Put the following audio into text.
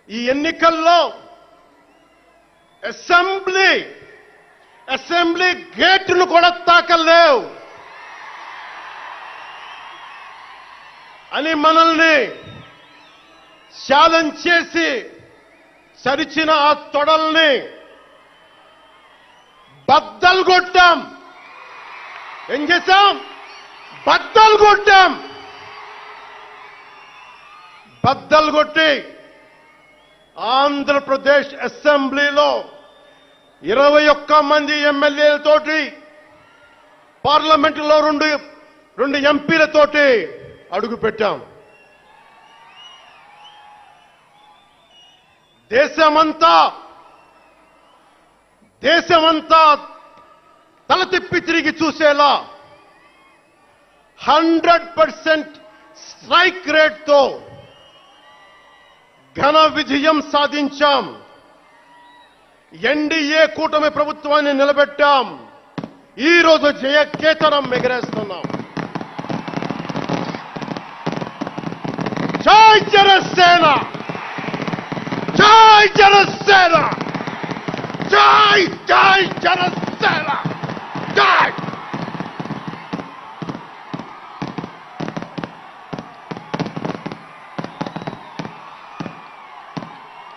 ఈ ఎన్నికల్లో అసెంబ్లీ గేట్ను కూడా తాకలేవు అని మనల్ని ఛాలెంజ్ చేసి సరిచిన ఆ తొడల్ని బద్దలు కొట్టాం. ఏం చేశాం? బద్దలు కొట్టాం. బద్దలు కొట్టి ఆంధ్రప్రదేశ్ అసెంబ్లీలో 21 మంది ఎమ్మెల్యేలతోటి, పార్లమెంటులో రెండు ఎంపీలతోటి అడుగుపెట్టాం. దేశమంతా తల తిప్పి తిరిగి చూసేలా 100% స్ట్రైక్ రేట్తో ఘన విజయం సాధించాం. ఎన్డీఏ కూటమి ప్రభుత్వాన్ని నిలబెట్టాం. ఈ రోజు జయకేతనం ఎగరేస్తున్నాం. జై జనసేన, జై జనసేన, జై జై జనసేన, జై.